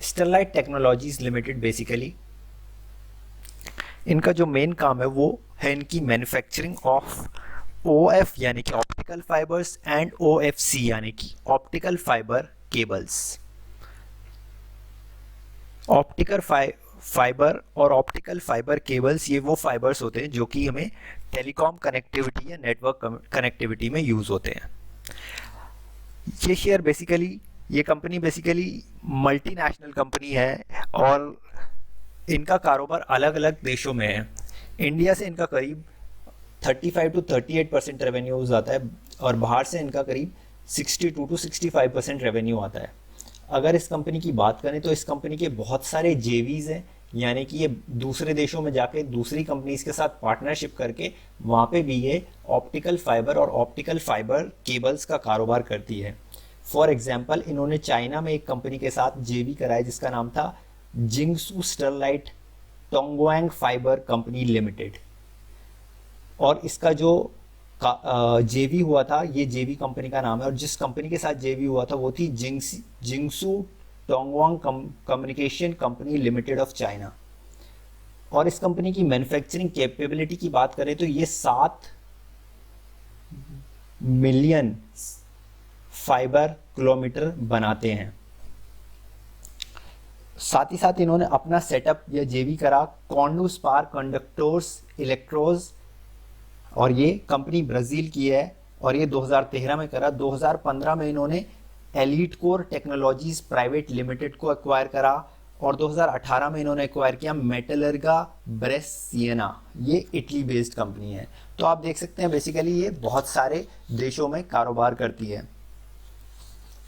Sterlite technologies limited basically इनका जो main काम है वो है इनकी मैन्युफैक्चरिंग ऑफ OF यानी कि ऑप्टिकल फाइबर्स एंड OFC यानी कि optical fibre cables. Optical fibre और ऑप्टिकल फाइबर केबल्स ये वो फाइबर्स होते हैं जो कि हमें टेलीकॉम कनेक्टिविटी या नेटवर्क कनेक्टिविटी में यूज होते हैं। ये कंपनी बेसिकली मल्टीनेशनल कंपनी है और इनका कारोबार अलग अलग देशों में है। इंडिया से इनका करीब 35 to 38% रेवेन्यूज आता है और बाहर से इनका करीब 62 to 65% रेवेन्यू आता है। अगर इस कंपनी की बात करें तो इस कंपनी के बहुत सारे जेवीज हैं, यानी कि ये दूसरे देशों में जाके दूसरी कंपनीज के साथ पार्टनरशिप करके वहाँ पे भी ये ऑप्टिकल फाइबर और ऑप्टिकल फाइबर केबल्स का कारोबार करती है। फॉर एग्जाम्पल इन्होंने चाइना में एक कंपनी के साथ जेवी कराया जिसका नाम था जिंगसू स्टरलाइट टोंगवांग फाइबर कंपनी लिमिटेड, और इसका जो जेवी हुआ था, ये जेवी कंपनी का नाम है, और जिस कंपनी के साथ जेवी हुआ था वो थी Jiangsu Tongwang communication company limited of China. और इस कंपनी की मैन्युफैक्चरिंग कैपेबिलिटी की बात करें तो ये 7 मिलियन फाइबर किलोमीटर बनाते हैं। साथ ही साथ इन्होंने अपना सेटअप या जेवी करा कॉन्डू स्पार कंडक्टर्स इलेक्ट्रोज, और ये कंपनी ब्राज़ील की है और ये 2013 में करा। 2015 में इन्होंने elite core technologies private limited को एक्वायर करा और 2018 में इन्होंने एक्वायर किया मेटलर्गा ब्रेसियाना, ये इटली बेस्ड कंपनी है। तो आप देख सकते हैं बेसिकली ये बहुत सारे देशों में कारोबार करती है।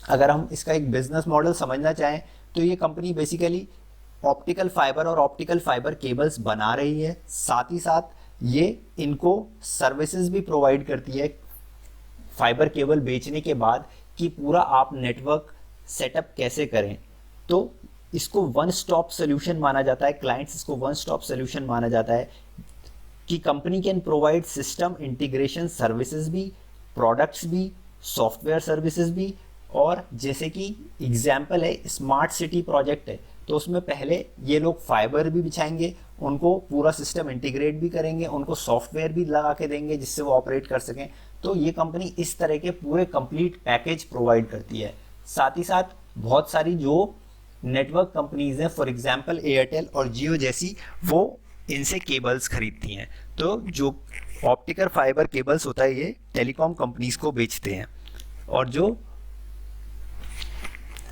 अगर हम इसका एक बिजनेस मॉडल समझना चाहें तो ये कंपनी बेसिकली ऑप्टिकल फाइबर और ऑप्टिकल फाइबर केबल्स बना रही है, साथ ही साथ ये इनको सर्विसेज भी प्रोवाइड करती है फाइबर केबल बेचने के बाद कि पूरा आप नेटवर्क सेटअप कैसे करें। तो इसको वन स्टॉप सोल्यूशन माना जाता है, क्लाइंट्स इसको वन स्टॉप सोल्यूशन माना जाता है कि company can provide system integration services भी, प्रोडक्ट्स भी, सॉफ्टवेयर सर्विसेज भी। और जैसे कि एग्जाम्पल है स्मार्ट सिटी प्रोजेक्ट है, तो उसमें पहले ये लोग फाइबर भी बिछाएंगे, उनको पूरा सिस्टम इंटीग्रेट भी करेंगे, उनको सॉफ्टवेयर भी लगा के देंगे जिससे वो ऑपरेट कर सकें। तो ये कंपनी इस तरह के पूरे कंप्लीट पैकेज प्रोवाइड करती है। साथ ही साथ बहुत सारी जो नेटवर्क कंपनीज हैं, फॉर एग्जांपल एयरटेल और जियो जैसी, वो इनसे केबल्स खरीदती हैं। तो जो ऑप्टिकल फाइबर केबल्स होता है ये टेलीकॉम कंपनीज को बेचते हैं। और जो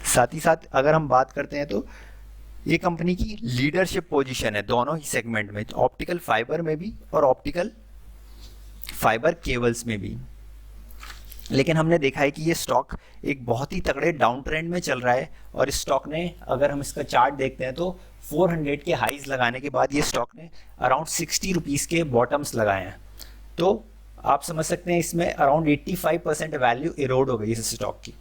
साथ ही साथ अगर हम बात करते हैं तो ये कंपनी की लीडरशिप पोजीशन है दोनों ही सेगमेंट में, ऑप्टिकल फाइबर में भी और ऑप्टिकल फाइबर केबल्स में भी। लेकिन हमने देखा है कि ये स्टॉक एक बहुत ही तगड़े डाउन ट्रेंड में चल रहा है और इस स्टॉक ने, अगर हम इसका चार्ट देखते हैं तो 400 के हाईज लगाने के बाद ये स्टॉक ने अराउंड 60 रुपीज़ के बॉटम्स लगाए हैं। तो आप समझ सकते हैं इसमें अराउंड 85% वैल्यू इरोड हो गई इस स्टॉक की।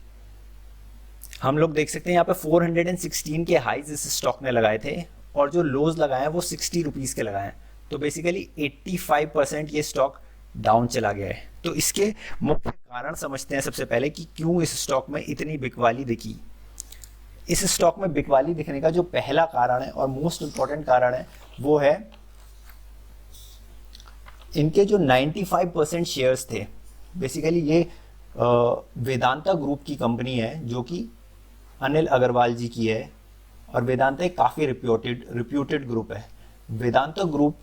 हम लोग देख सकते हैं यहाँ पे 416 के हाईज इस स्टॉक ने लगाए थे और जो लोज लगाए हैं वो 60 रुपीज़ के लगाए हैं। तो बेसिकली 85% ये स्टॉक डाउन चला गया है। तो इसके मुख्य कारण समझते हैं सबसे पहले कि क्यों इस स्टॉक में इतनी बिकवाली दिखी। इस स्टॉक में बिकवाली दिखने का जो पहला कारण है और मोस्ट इंपॉर्टेंट कारण है वो है इनके जो 95% शेयर्स थे। बेसिकली ये वेदांता ग्रुप की कंपनी है जो कि अनिल अग्रवाल जी की है और वेदांता एक काफ़ी रिप्यूटेड ग्रुप है। वेदांता ग्रुप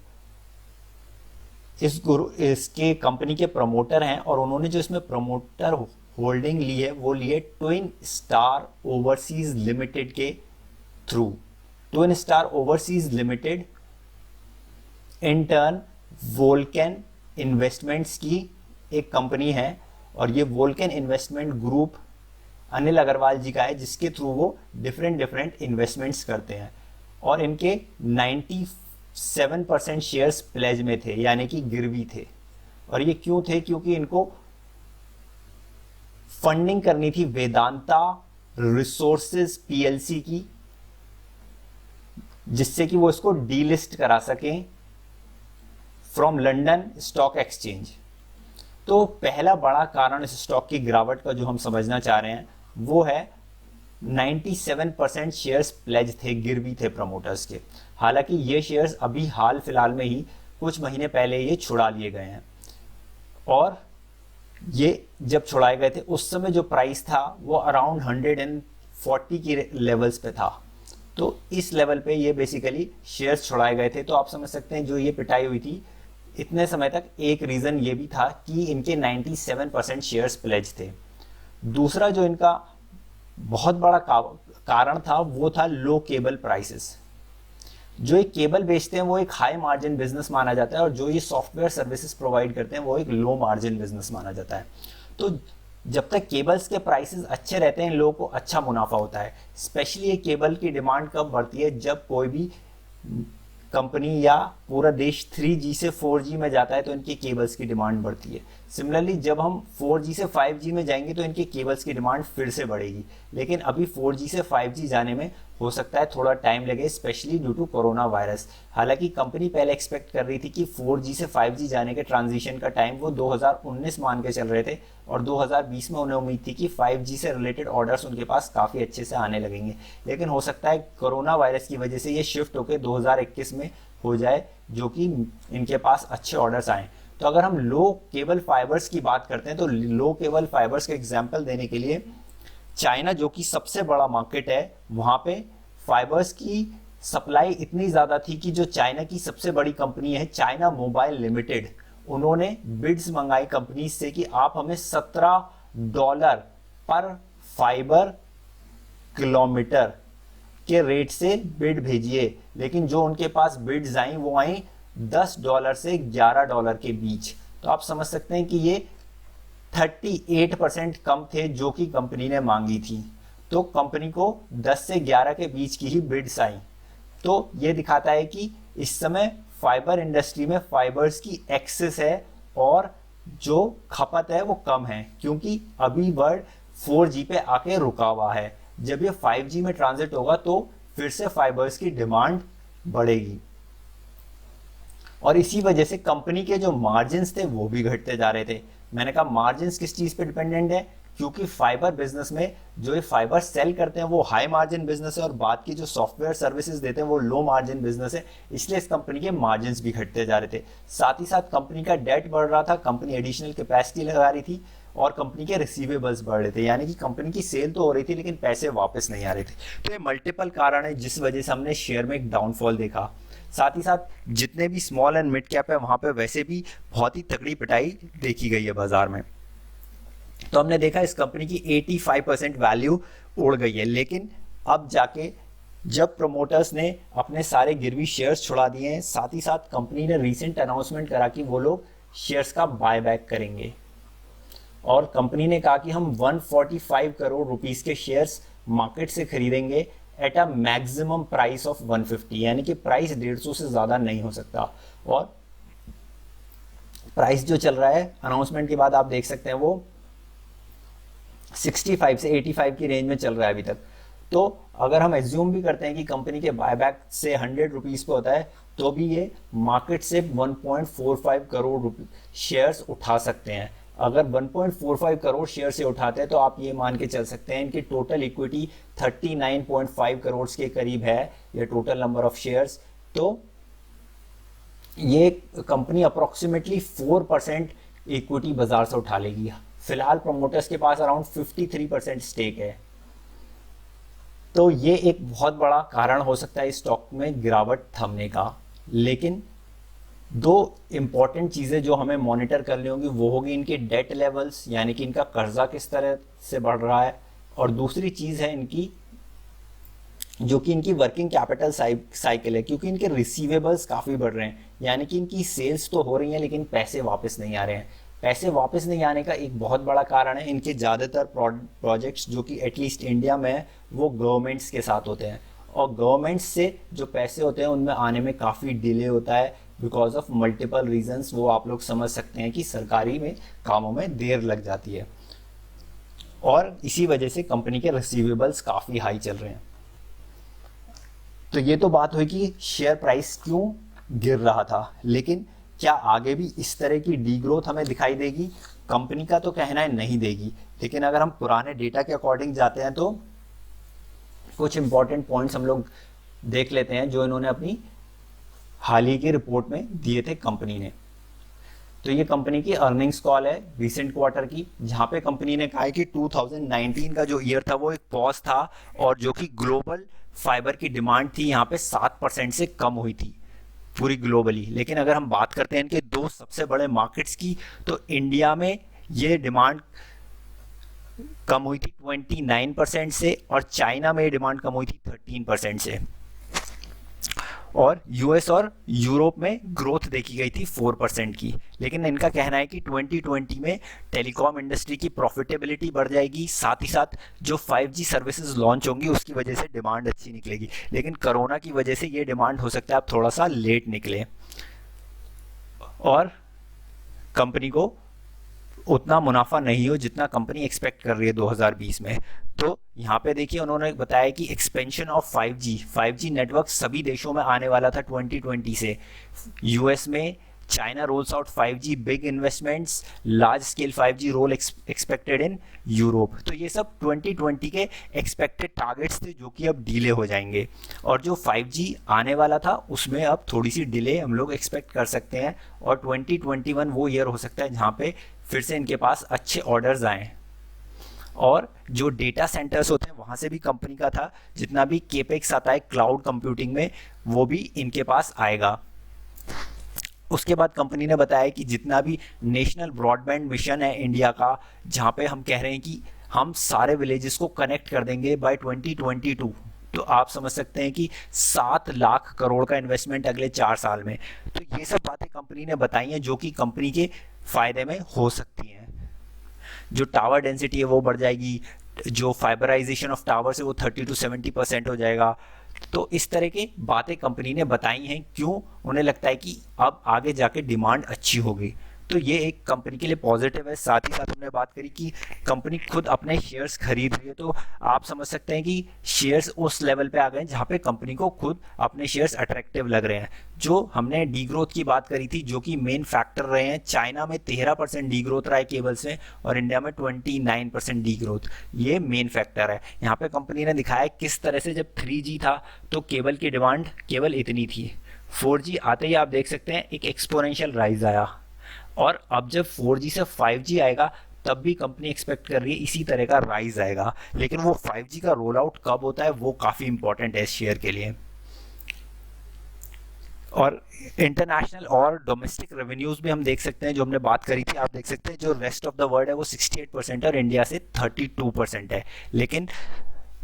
इसके कंपनी के प्रमोटर हैं और उन्होंने जो इसमें प्रमोटर होल्डिंग ली है वो ली है ट्विन स्टार ओवरसीज लिमिटेड के through. Twin star overseas limited in turn Volcan investments की एक कंपनी है और ये Volcan investment group Anil Agarwal ji का है जिसके थ्रू वो डिफरेंट इन्वेस्टमेंट्स करते हैं। और इनके 97% शेयर्स प्लेज में थे, यानी कि गिरवी थे। और ये क्यों थे? क्योंकि इनको फंडिंग करनी थी वेदांता रिसोर्सेज पीएलसी की, जिससे कि वो इसको डीलिस्ट करा सकें फ्रॉम लंदन स्टॉक एक्सचेंज। तो पहला बड़ा कारण इस स्टॉक की गिरावट का जो हम समझना चाह रहे हैं वो है 97% शेयर्स प्लेज थे, गिरवी थे प्रमोटर्स के। हालांकि ये शेयर्स अभी हाल फिलहाल में ही कुछ महीने पहले ये छुड़ा लिए गए हैं, और ये जब छुड़ाए गए थे उस समय जो प्राइस था वो अराउंड 140 की लेवल्स पे था। तो इस लेवल पे ये बेसिकली शेयर्स छुड़ाए गए थे। तो आप समझ सकते हैं जो ये पिटाई हुई थी इतने समय तक, एक रीज़न ये भी था कि इनके 97% शेयर्स प्लेज थे। दूसरा जो इनका बहुत बड़ा कारण था वो था लो केबल प्राइसेस। जो एक केबल बेचते हैं वो एक हाई मार्जिन बिजनेस माना जाता है, और जो ये सॉफ्टवेयर सर्विसेज प्रोवाइड करते हैं वो एक लो मार्जिन बिजनेस माना जाता है। तो जब तक केबल्स के प्राइसेस अच्छे रहते हैं लोगों को अच्छा मुनाफा होता है। स्पेशली ये केबल की डिमांड कब बढ़ती है, जब कोई भी कंपनी या पूरा देश 3G से 4G में जाता है तो इनकी केबल्स की डिमांड बढ़ती है। सिमिलरली जब हम 4G से 5G में जाएंगे तो इनकी केबल्स की डिमांड फिर से बढ़ेगी। लेकिन अभी 4G से 5G जाने में हो सकता है थोड़ा टाइम लगे, specially due to corona virus. हालांकि कंपनी पहले एक्सपेक्ट कर रही थी कि 4G से 5G जाने के ट्रांजिशन का टाइम वो 2019 मान के चल रहे थे, और 2020 में उन्हें उम्मीद थी कि 5G से रिलेटेड ऑर्डर्स उनके पास काफ़ी अच्छे से आने लगेंगे। लेकिन हो सकता है कोरोना वायरस की वजह से ये शिफ्ट होकर 2021 में हो जाए, जो कि इनके पास अच्छे ऑर्डर्स आए। तो अगर हम लो केबल फाइबर्स की बात करते हैं तो लो केबल फाइबर्स का एग्जांपल देने के लिए चाइना, जो कि सबसे बड़ा मार्केट है, वहाँ पे फाइबर्स की सप्लाई इतनी ज़्यादा थी कि जो चाइना की सबसे बड़ी कंपनी है चाइना मोबाइल लिमिटेड, उन्होंने बिड्स मंगाई कंपनी से कि आप हमें $17 पर फाइबर किलोमीटर के रेट से बिड भेजिए। लेकिन जो उनके पास बिड्स आई वो आई $10 से $11 के बीच। तो आप समझ सकते हैं कि ये 38% कम थे जो कि कंपनी ने मांगी थी। तो कंपनी को 10 से 11 के बीच की ही बिड्स आई। तो ये दिखाता है कि इस समय फाइबर इंडस्ट्री में फाइबर्स की एक्सेस है और जो खपत है वो कम है, क्योंकि अभी वर्ल्ड 4G पे आके रुका हुआ है। जब ये 5G में ट्रांजिट होगा तो फिर से फाइबर्स की डिमांड बढ़ेगी, और इसी वजह से कंपनी के जो मार्जिन्स थे वो भी घटते जा रहे थे। मैंने कहा मार्जिन्स किस चीज़ पे डिपेंडेंट है, क्योंकि फाइबर बिजनेस में जो ये फाइबर सेल करते हैं वो हाई मार्जिन बिजनेस है, और बाद की जो सॉफ्टवेयर सर्विसेज देते हैं वो लो मार्जिन बिजनेस है, इसलिए इस कंपनी के मार्जिन्स भी घटते जा रहे थे। साथ ही साथ कंपनी का डेट बढ़ रहा था, कंपनी एडिशनल कैपेसिटी लगा रही थी, और कंपनी के रिसीवेबल्स बढ़ रहे थे, यानी कि कंपनी की सेल तो हो रही थी लेकिन पैसे वापस नहीं आ रहे थे। तो ये मल्टीपल कारण है जिस वजह से हमने शेयर में एक डाउनफॉल देखा। साथ ही साथ जितने भी स्मॉल एंड मिड कैप है वहाँ पे वैसे भी बहुत ही तगड़ी पिटाई देखी गई है बाजार में। तो हमने देखा इस कंपनी की 85% वैल्यू उड़ गई है। लेकिन अब जाके जब प्रमोटर्स ने अपने सारे गिरवी शेयर्स छुड़ा दिए हैं, साथ ही साथ कंपनी ने रीसेंट अनाउंसमेंट करा कि वो लोग शेयर्स का बायबैक करेंगे, और कंपनी ने कहा कि हम 145 करोड़ रुपीस के शेयर्स मार्केट से खरीदेंगे at a maximum price of 150, यानी कि प्राइस 150 से ज़्यादा नहीं हो सकता। और प्राइस जो चल रहा है अनाउंसमेंट के बाद आप देख सकते हैं वो 65 से 85 की रेंज में चल रहा है अभी तक। तो अगर हम एज्यूम भी करते हैं कि कंपनी के बायबैक से 100 रुपीज़ पे होता है, तो भी ये मार्केट से 1.45 करोड़ शेयर्स उठा सकते हैं। अगर 1.45 करोड़ शेयर से उठाते हैं तो आप ये मान के चल सकते हैं इनकी टोटल इक्विटी 39.5 करोड़ के करीब है, ये टोटल नंबर ऑफ शेयर्स। तो ये कंपनी अप्रोक्सीमेटली 4% इक्विटी बाजार से उठा लेगी। फिलहाल प्रमोटर्स के पास अराउंड 53% स्टेक है। तो ये एक बहुत बड़ा कारण हो सकता है स्टॉक में गिरावट थमने का। लेकिन दो इंपॉर्टेंट चीज़ें जो हमें मॉनिटर करनी होंगी वो होगी इनके डेट लेवल्स, यानी कि इनका कर्जा किस तरह से बढ़ रहा है, और दूसरी चीज़ है इनकी जो कि इनकी वर्किंग कैपिटल साइकिल है, क्योंकि इनके रिसीवेबल्स काफ़ी बढ़ रहे हैं, यानी कि इनकी सेल्स तो हो रही हैं लेकिन पैसे वापस नहीं आ रहे हैं। पैसे वापस नहीं आने का एक बहुत बड़ा कारण है इनके ज़्यादातर प्रोजेक्ट्स जो कि एटलीस्ट इंडिया में है वो गवर्नमेंट्स के साथ होते हैं, और गवर्नमेंट्स से जो पैसे होते हैं उनमें आने में काफ़ी डिले होता है बिकॉज ऑफ मल्टीपल रीजंस। वो आप लोग समझ सकते हैं कि सरकारी में कामों में देर लग जाती है, और इसी वजह से कंपनी के रिसीवेबल्स काफ़ी हाई चल रहे हैं। तो ये तो बात हुई कि शेयर प्राइस क्यों गिर रहा था, लेकिन क्या आगे भी इस तरह की डीग्रोथ हमें दिखाई देगी? कंपनी का तो कहना है नहीं देगी, लेकिन अगर हम पुराने डेटा के अकॉर्डिंग जाते हैं तो कुछ इंपॉर्टेंट पॉइंट्स हम लोग देख लेते हैं जो इन्होंने अपनी हाल ही की रिपोर्ट में दिए थे कंपनी ने। तो ये कंपनी की अर्निंग्स कॉल है रिसेंट क्वार्टर की, जहां पे कंपनी ने कहा है कि 2019 का जो ईयर था वो एक पॉज था, और जो कि ग्लोबल फाइबर की डिमांड थी यहाँ पे 7% से कम हुई थी पूरी ग्लोबली। लेकिन अगर हम बात करते हैं इनके दो सबसे बड़े मार्केट्स की, तो इंडिया में ये डिमांड कम हुई थी 29% से, और चाइना में डिमांड कम हुई थी 13% से, और यूएस और यूरोप में ग्रोथ देखी गई थी 4% की। लेकिन इनका कहना है कि 2020 में टेलीकॉम इंडस्ट्री की प्रॉफिटेबिलिटी बढ़ जाएगी, साथ ही साथ जो 5G सर्विसेज लॉन्च होंगी उसकी वजह से डिमांड अच्छी निकलेगी। लेकिन कोरोना की वजह से ये डिमांड हो सकता है अब थोड़ा सा लेट निकले, और कंपनी को उतना मुनाफा नहीं हो जितना कंपनी एक्सपेक्ट कर रही है 2020 में। तो यहाँ पे देखिए उन्होंने बताया कि एक्सपेंशन ऑफ 5G नेटवर्क सभी देशों में आने वाला था 2020 से। यूएस में China rolls out 5G, big investments, large scale 5G roll expected in Europe. तो ये सब 2020 के एक्सपेक्टेड टारगेट्स थे जो कि अब डिले हो जाएंगे, और जो 5G आने वाला था उसमें अब थोड़ी सी डिले हम लोग एक्सपेक्ट कर सकते हैं, और 2021 वो ईयर हो सकता है जहाँ पे फिर से इनके पास अच्छे ऑर्डर्स आए। और जो डेटा सेंटर्स होते हैं वहाँ से भी कंपनी का था, जितना भी केपेक्स आता है क्लाउड कंप्यूटिंग में वो भी इनके पास आएगा। उसके बाद कंपनी ने बताया कि जितना भी नेशनल ब्रॉडबैंड मिशन है इंडिया का, जहाँ पे हम कह रहे हैं कि हम सारे विलेजेस को कनेक्ट कर देंगे बाय 2022, तो आप समझ सकते हैं कि 7 लाख करोड़ का इन्वेस्टमेंट अगले 4 साल में। तो ये सब बातें कंपनी ने बताई हैं जो कि कंपनी के फायदे में हो सकती हैं। जो टावर डेंसिटी है वो बढ़ जाएगी, जो फाइबराइजेशन ऑफ टावर है वो 30 to 70% हो जाएगा। तो इस तरह की बातें कंपनी ने बताई हैं, क्यों उन्हें लगता है कि अब आगे जाके डिमांड अच्छी होगी। तो ये एक कंपनी के लिए पॉजिटिव है। साथ ही साथ हमने बात करी कि कंपनी खुद अपने शेयर्स खरीद रही है, तो आप समझ सकते हैं कि शेयर्स उस लेवल पे आ गए हैं जहाँ पे कंपनी को खुद अपने शेयर्स अट्रैक्टिव लग रहे हैं। जो हमने डी ग्रोथ की बात करी थी, जो कि मेन फैक्टर रहे हैं, चाइना में 13% डी ग्रोथ रहा है केबल्स में, और इंडिया में 29% डी ग्रोथ, ये मेन फैक्टर है। यहाँ पे कंपनी ने दिखाया किस तरह से जब 3G था तो केबल की डिमांड केवल इतनी थी, 4G आते ही आप देख सकते हैं एक एक्सपोनेंशियल राइज आया, और अब जब 4G से 5G आएगा तब भी कंपनी एक्सपेक्ट कर रही है इसी तरह का राइज आएगा। लेकिन वो 5G का रोल आउट कब होता है वो काफ़ी इंपॉर्टेंट है इस शेयर के लिए। और इंटरनेशनल और डोमेस्टिक रेवेन्यूज भी हम देख सकते हैं, जो हमने बात करी थी, आप देख सकते हैं जो रेस्ट ऑफ द वर्ल्ड है वो 68% और इंडिया से 32% है। लेकिन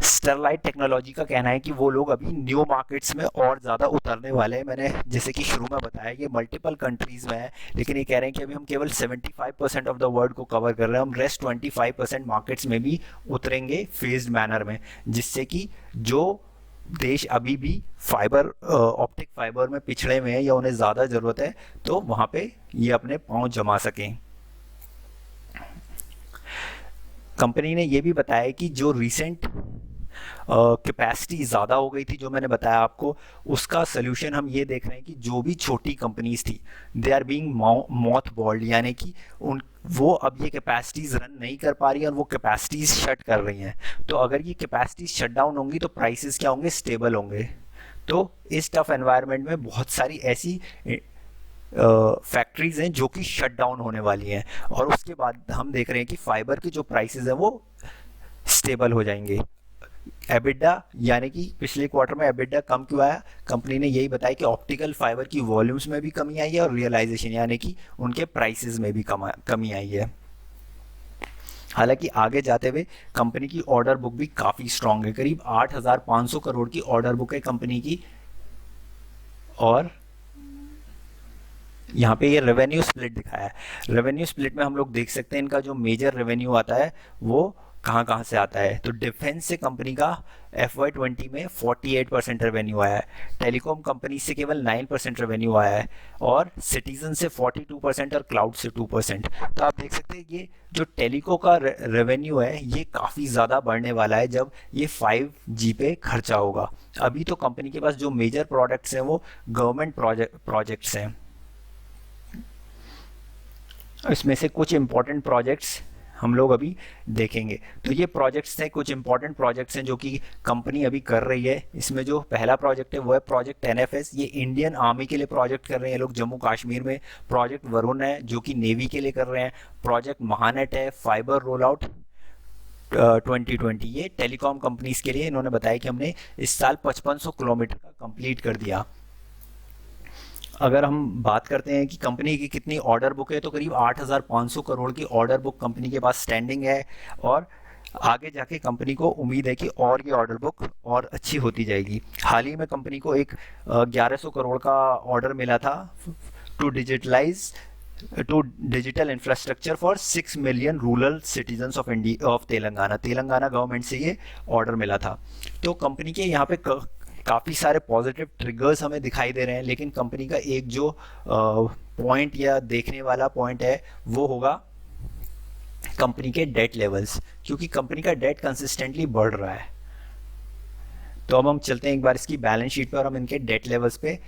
स्टरलाइट टेक्नोलॉजी का कहना है कि वो लोग अभी न्यू मार्केट्स में और ज़्यादा उतरने वाले हैं। मैंने जैसे कि शुरू में बताया ये मल्टीपल कंट्रीज़ में है, लेकिन ये कह रहे हैं कि अभी हम केवल 75% ऑफ द वर्ल्ड को कवर कर रहे हैं, हम रेस्ट 25% मार्केट्स में भी उतरेंगे फेज्ड मैनर में, जिससे कि जो देश अभी भी फाइबर ऑप्टिक फाइबर में पिछड़े हुए हैं या उन्हें ज़्यादा ज़रूरत है, तो वहाँ पे ये अपने पाँव जमा सकें। कंपनी ने ये भी बताया कि जो रिसेंट कैपेसिटी ज़्यादा हो गई थी, जो मैंने बताया आपको, उसका सोल्यूशन हम ये देख रहे हैं कि जो भी छोटी कंपनीज थी they are being mothballed, यानी कि उन वो अब ये कैपेसिटीज़ रन नहीं कर पा रही हैं और वो कैपेसिटीज़ शट कर रही हैं। तो अगर ये कैपेसिटीज शट डाउन होंगी तो प्राइसेस क्या होंगे, स्टेबल होंगे। तो इस टफ एनवायरनमेंट में बहुत सारी ऐसी फैक्ट्रीज हैं जो कि शट डाउन होने वाली हैं, और उसके बाद हम देख रहे हैं कि फाइबर के जो प्राइसेस हैं वो स्टेबल हो जाएंगे। एबिडा यानी कि पिछले क्वार्टर में एबिडा कम क्यों आया, कंपनी ने यही बताया कि ऑप्टिकल फाइबर की वॉल्यूम्स में भी कमी आई है और रियलाइजेशन यानी कि उनके प्राइसेस में भी कमी आई है। हालांकि आगे जाते हुए कंपनी की ऑर्डर बुक भी काफ़ी स्ट्रांग है, करीब 8,500 करोड़ की ऑर्डर बुक है कंपनी की। और यहाँ पे ये रेवेन्यू स्प्लिट दिखाया है। रेवेन्यू स्प्लिट में हम लोग देख सकते हैं इनका जो मेजर रेवेन्यू आता है वो कहाँ कहाँ से आता है। तो डिफेंस से कंपनी का FY20 में 48% रेवेन्यू आया है, टेलीकॉम कंपनी से केवल 9% रेवेन्यू आया है, और सिटीजन से 42% और क्लाउड से 2%। तो आप देख सकते हैं ये जो टेलीको का रेवेन्यू है ये काफ़ी ज़्यादा बढ़ने वाला है जब ये 5G पे खर्चा होगा। अभी तो कंपनी के पास जो मेजर प्रोडक्ट्स हैं वो गवर्नमेंट प्रोजेक्ट्स हैं। इसमें से कुछ इंपॉर्टेंट प्रोजेक्ट्स हम लोग अभी देखेंगे। तो ये प्रोजेक्ट्स हैं, कुछ इंपॉर्टेंट प्रोजेक्ट्स हैं जो कि कंपनी अभी कर रही है। इसमें जो पहला प्रोजेक्ट है वो है प्रोजेक्ट NFS, ये इंडियन आर्मी के लिए प्रोजेक्ट कर रहे हैं ये लोग जम्मू कश्मीर में। प्रोजेक्ट वरुण है जो कि नेवी के लिए कर रहे हैं। प्रोजेक्ट महानेट है, फाइबर रोल आउट 2020, ये टेलीकॉम कंपनीज के लिए। इन्होंने बताया कि हमने इस साल 5500 किलोमीटर का कंप्लीट कर दिया। अगर हम बात करते हैं कि कंपनी की कितनी ऑर्डर बुक है, तो करीब 8500 करोड़ की ऑर्डर बुक कंपनी के पास स्टैंडिंग है, और आगे जाके कंपनी को उम्मीद है कि और ये ऑर्डर बुक और अच्छी होती जाएगी। हाल ही में कंपनी को एक 1100 करोड़ का ऑर्डर मिला था to digital infrastructure for 6 million rural citizens of Telangana government से ये ऑर्डर मिला था। तो कंपनी के यहाँ पे काफ़ी सारे पॉजिटिव ट्रिगर्स हमें दिखाई दे रहे हैं, लेकिन कंपनी का एक जो पॉइंट या देखने वाला पॉइंट है वो होगा कंपनी के डेट लेवल्स, क्योंकि कंपनी का डेट कंसिस्टेंटली बढ़ रहा है। तो अब हम चलते हैं एक बार इसकी बैलेंस शीट पर और हम इनके डेट लेवल्स पे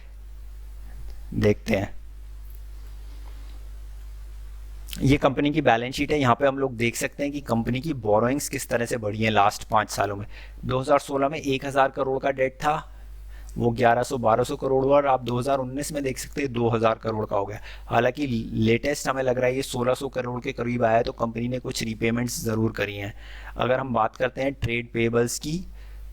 देखते हैं। ये कंपनी की बैलेंस शीट है। यहाँ पे हम लोग देख सकते हैं कि कंपनी की बोरोइंग्स किस तरह से बढ़ी हैं लास्ट 5 सालों में। 2016 में 1000 करोड़ का डेट था, वो 1100-1200 करोड़ हुआ, और आप 2019 में देख सकते हैं 2000 करोड़ का हो गया। हालांकि लेटेस्ट हमें लग रहा है ये 1600 करोड़ के करीब आया है, तो कंपनी ने कुछ रीपेमेंट्स ज़रूर करी हैं। अगर हम बात करते हैं ट्रेड पेबल्स की,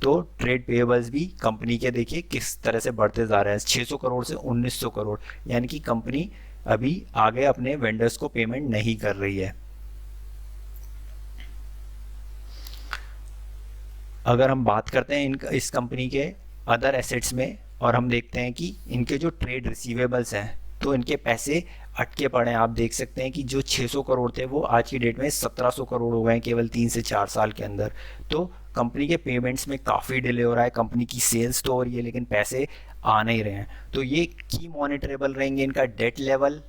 तो ट्रेड पेबल्स भी कंपनी के देखिए किस तरह से बढ़ते जा रहे हैं, 600 करोड़ से 1900 करोड़, यानी कि कंपनी अभी आगे अपने वेंडर्स को पेमेंट नहीं कर रही है। अगर हम बात करते हैं इस कंपनी के अदर एसेट्स में, और हम देखते हैं कि इनके जो ट्रेड रिसीवेबल्स हैं, तो इनके पैसे अटके पड़े हैं। आप देख सकते हैं कि जो 600 करोड़ थे वो आज की डेट में 1700 करोड़ हो गए हैं केवल 3 से 4 साल के अंदर। तो कंपनी के पेमेंट्स में काफ़ी डिले हो रहा है, कंपनी की सेल्स तो हो रही है लेकिन पैसे आ नहीं रहे हैं। तो ये की मॉनिटरेबल रहेंगे इनका डेट लेवल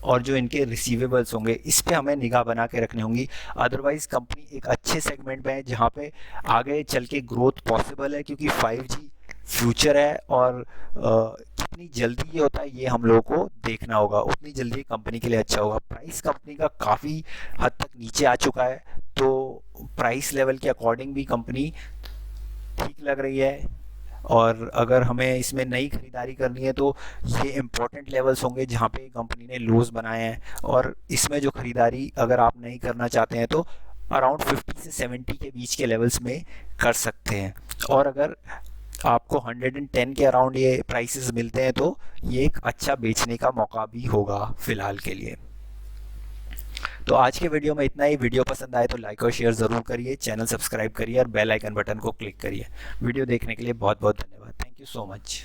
और जो इनके रिसीवेबल्स होंगे, इस पे हमें निगाह बना के रखनी होंगी। अदरवाइज कंपनी एक अच्छे सेगमेंट में है जहाँ पे आगे चल के ग्रोथ पॉसिबल है, क्योंकि 5G फ्यूचर है, और कितनी जल्दी ये होता है ये हम लोगों को देखना होगा, उतनी जल्दी कंपनी के लिए अच्छा होगा। प्राइस कंपनी का काफ़ी हद तक नीचे आ चुका है, तो प्राइस लेवल के अकॉर्डिंग भी कंपनी ठीक लग रही है। और अगर हमें इसमें नई खरीदारी करनी है तो ये इम्पोर्टेंट लेवल्स होंगे जहाँ पे कंपनी ने लॉस बनाए हैं, और इसमें जो खरीदारी अगर आप नहीं करना चाहते हैं तो अराउंड 50 से 70 के बीच के लेवल्स में कर सकते हैं। और अगर आपको 110 के अराउंड ये प्राइसेस मिलते हैं तो ये एक अच्छा बेचने का मौका भी होगा फिलहाल के लिए। तो आज के वीडियो में इतना ही। वीडियो पसंद आए तो लाइक और शेयर ज़रूर करिए, चैनल सब्सक्राइब करिए और बेल आइकन बटन को क्लिक करिए। वीडियो देखने के लिए बहुत बहुत धन्यवाद। Thank you so much.